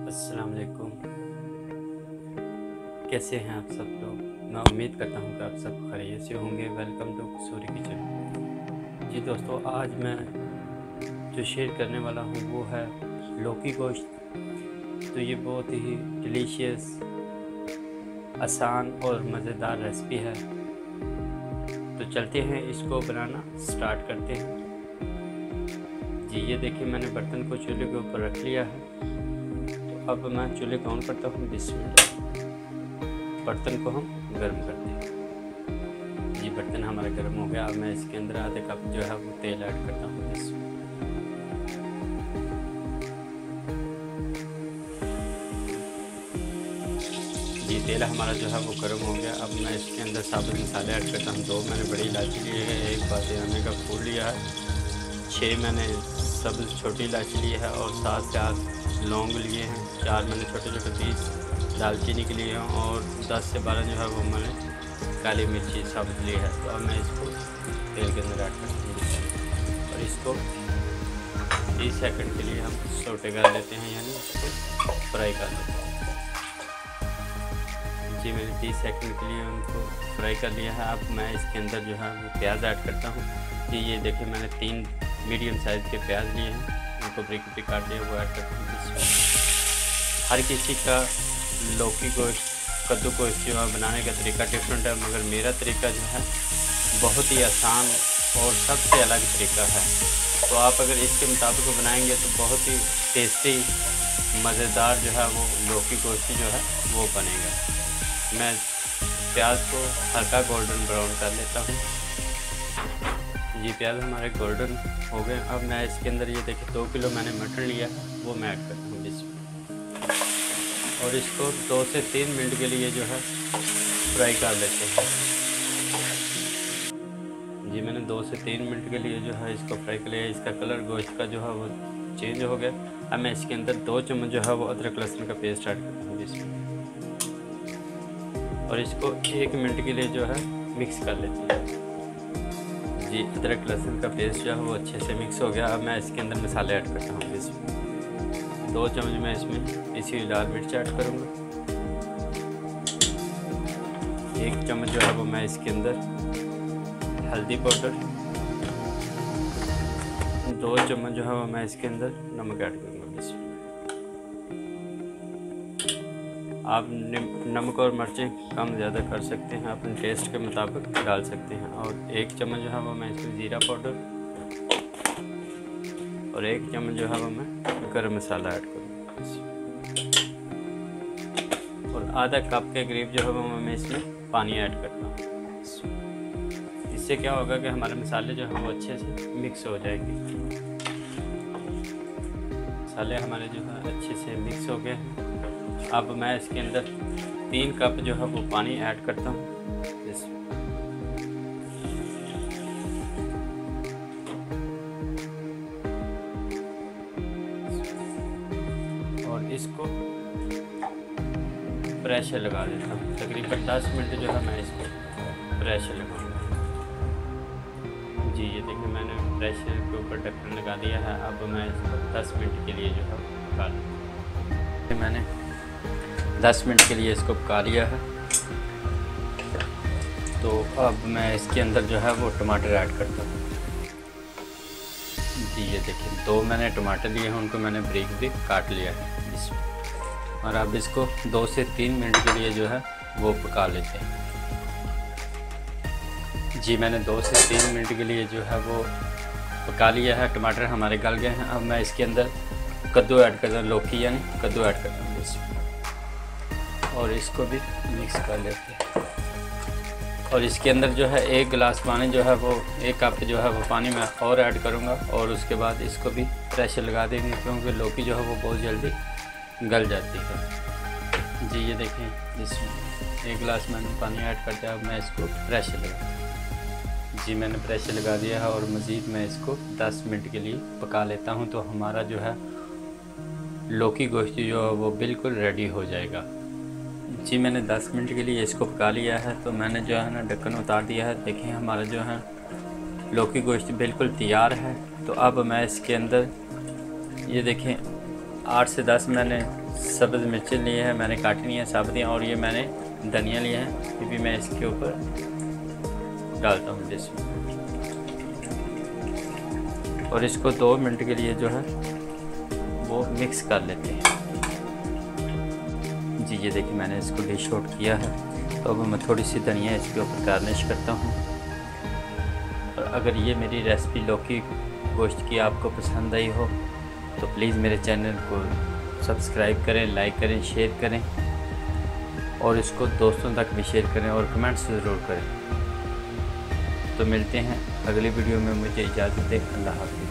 अस्सलाम वालेकुम। कैसे हैं आप सब लोग? मैं उम्मीद करता हूं कि आप सब खैरियत से होंगे। Welcome to Kasuri kitchen. जी दोस्तों, आज मैं जो शेयर करने वाला हूं वो है लौकी गोश्त। तो ये बहुत ही डिलीशियस, आसान और मज़ेदार रेसिपी है। तो चलते हैं, इसको बनाना स्टार्ट करते हैं। जी ये देखिए, मैंने बर्तन को चूल्हे के ऊपर रख लिया है। अब मैं चूल्हे को ऑन करता हूँ। बिस्मिल्लाह। बर्तन को हम गर्म करते हैं। ये बर्तन हमारा गर्म हो गया। अब मैं इसके अंदर आधे कप जो है वो तेल ऐड करता हूँ। ये तेल हमारा जो है वो गर्म हो गया। अब मैं इसके अंदर साबुत मसाले ऐड करता हूँ। 2 मैंने बड़ी इलायची ली है, 1 बादियाने का फूल लिया है, 6 मैंने सब्ज़ छोटी इलायची ली है और 7 से 8 लौंग लिए हैं, 4 मैंने छोटे छोटे पीस दालचीनी के लिए हैं और 10 से 12 जो है वो मैंने काली मिर्ची साबुत ली है। तो अब मैं इसको तेल के अंदर ऐड करता हूँ और इसको 30 सेकंड के लिए हम सोटे कर लेते हैं, यानी फ्राई कर लेते हैं। जी मैंने 30 सेकंड के लिए उनको फ्राई कर लिया है। अब मैं इसके अंदर जो है वो प्याज ऐड करता हूँ। ये देखिए, मैंने 3 मीडियम साइज़ के प्याज लिए हैं, उनको ब्रिक ब्रिक काट लिया, वो ऐड करता हूँ। हर किसी का लौकी गोश्त, कद्दू गोश्त जो है बनाने का तरीका डिफरेंट है, मगर मेरा तरीका जो है बहुत ही आसान और सबसे अलग तरीका है। तो आप अगर इसके मुताबिक बनाएंगे तो बहुत ही टेस्टी, मज़ेदार जो है वो लौकी गोश्त जो है वो बनेगा। मैं प्याज को हल्का गोल्डन ब्राउन कर लेता हूँ। ये प्याज हमारे गोल्डन हो गए। अब मैं इसके अंदर ये देखिए 2 किलो मैंने मटन लिया है, वो मैं ऐड करता हूँ इसमें और इसको 2 से 3 मिनट के लिए जो है फ्राई कर लेते हैं। जी मैंने 2 से 3 मिनट के लिए जो है इसको फ्राई कर लिया। इसका कलर गोश्त का जो है वो चेंज हो गया। अब मैं इसके अंदर 2 चम्मच जो है वो अदरक लहसुन का पेस्ट ऐड करता हूँ इसमें और इसको 1 मिनट के लिए जो है मिक्स कर लेते हैं। जी अदरक लहसुन का पेस्ट जो है वो अच्छे से मिक्स हो गया। अब मैं इसके अंदर मसाले ऐड करता हूँ इसमें 2 चम्मच मैं इसमें इसी लाल मिर्च ऐड करूँगा। 1 चम्मच जो है वो मैं इसके अंदर हल्दी पाउडर, 2 चम्मच जो है वो मैं इसके अंदर नमक ऐड करूँगा इसमें। आप नमक और मिर्चें कम ज़्यादा कर सकते हैं, अपने टेस्ट के मुताबिक डाल सकते हैं। और 1 चम्मच जो है वो मैं इसमें ज़ीरा पाउडर और 1 चम्मच जो है वो मैं गरम मसाला ऐड करूँगा और आधा कप के करीब जो है वो मैं इसमें पानी ऐड करता हूँ। इससे क्या होगा कि हमारे मसाले जो हैं वो अच्छे से मिक्स हो जाएंगे। मसाले हमारे जो है अच्छे से मिक्स हो गए हैं। अब मैं इसके अंदर 3 कप जो है वो पानी ऐड करता हूँ और इसको प्रेशर लगा देता हूँ। तकरीबन 10 मिनट जो है मैं इसको प्रेशर लगाऊंगा। जी ये देखिए, मैंने प्रेशर के ऊपर ढक्कन लगा दिया है। अब मैं इसको 10 मिनट के लिए जो है पका लूँगा। मैंने 10 मिनट के लिए इसको पका लिया है। तो अब मैं इसके अंदर जो है वो टमाटर ऐड करता हूँ। जी ये देखिए, 2 मैंने टमाटर लिए हैं, उनको मैंने ब्रिक ब्रिक काट लिया है इसमें और अब इसको 2 से 3 मिनट के लिए जो है वो पका लेते हैं। जी मैंने 2 से 3 मिनट के लिए जो है वो पका लिया है। टमाटर हमारे गल गए हैं। अब मैं इसके अंदर कद्दू ऐड करता हूँ, लौकी यानी कद्दू ऐड करता हूँ इसमें और इसको भी मिक्स कर लेते हैं। और इसके अंदर जो है 1 गिलास पानी जो है वो 1 कप जो है वो पानी मैं और ऐड करूँगा और उसके बाद इसको भी प्रेशर लगा देंगे, क्योंकि लौकी जो है वो बहुत जल्दी गल जाती है। जी ये देखें, इसमें 1 गिलास मैंने पानी ऐड करते हैं। अब मैं इसको प्रेशर लगा, जी मैंने प्रेशर लगा दिया है और मज़ीद मैं इसको 10 मिनट के लिए पका लेता हूँ। तो हमारा जो है लौकी गोश्त जो है वो बिल्कुल रेडी हो जाएगा। जी मैंने 10 मिनट के लिए इसको पका लिया है। तो मैंने जो है ना ढक्कन उतार दिया है। देखिए हमारा जो है लौकी गोश्त बिल्कुल तैयार है। तो अब मैं इसके अंदर ये देखें 8 से 10 मैंने सब्ज़ मिर्चें लिए हैं, मैंने काटी नहीं है साबुत, और ये मैंने धनिया लिए हैं, ये भी मैं इसके ऊपर डालता हूँ डिश में। और इसको 2 मिनट के लिए जो है वो मिक्स कर लेते हैं जी। ये देखिए मैंने इसको डिश आउट किया है। तो अब मैं थोड़ी सी धनिया इसके ऊपर गार्निश करता हूँ। और अगर ये मेरी रेसिपी लौकी गोश्त की आपको पसंद आई हो तो प्लीज़ मेरे चैनल को सब्सक्राइब करें, लाइक करें, शेयर करें, और इसको दोस्तों तक भी शेयर करें और कमेंट्स ज़रूर करें। तो मिलते हैं अगली वीडियो में, मुझे इजाज़त दें। अल्लाह हाफ़िज़।